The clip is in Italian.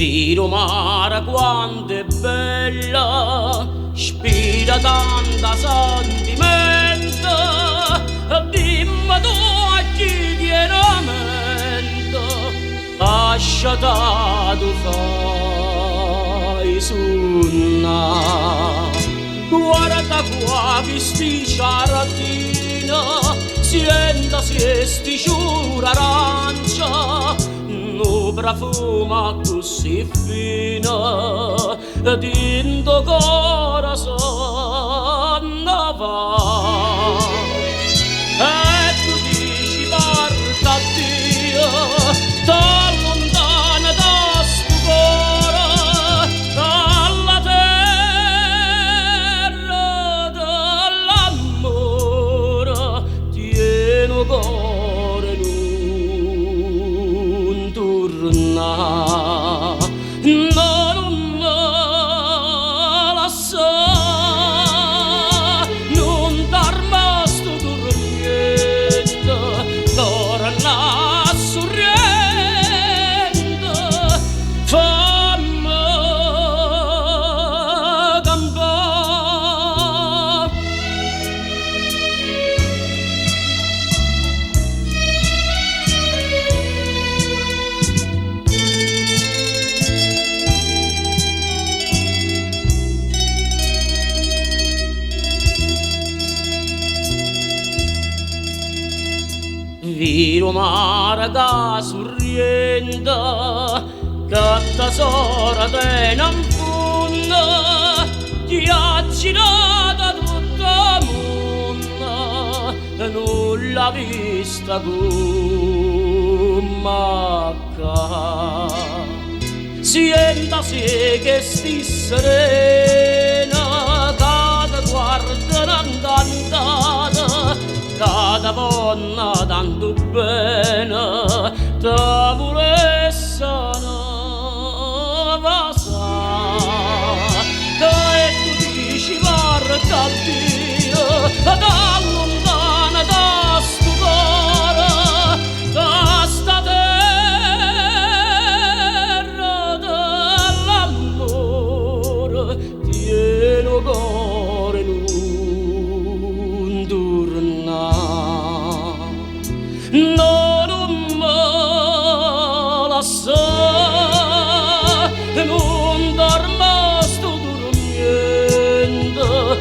Viro mare quanto è bella, spira tanta sentimento, dimmi tu a chi chiaramente, lasciata tu fai sunna. Guarda qua che sti ciaratina, senta se sti ciura arancia, no profuma così fina, dinto corazon va. E tu dici parta Dio, da lontana da sto cuore, dalla terra dell'amore, tieno cuore non torna, non lascia, non t'arma sto dormiendo, torna sorriendo, fammi campare. Viro mare che sorriende, che tesoro te non fonda, ti ha girato tutto il mondo, e non l'ha vista come qua. Sientasi che sti serena, che ti guarda andata, cada donna tanto bene te volesse vasa, e tu dici guarda Dio, da lontana da sto cuore, da sta terra dell'amore, tieno cuore non torna. Non me lascia, non dormo sto dormiendo.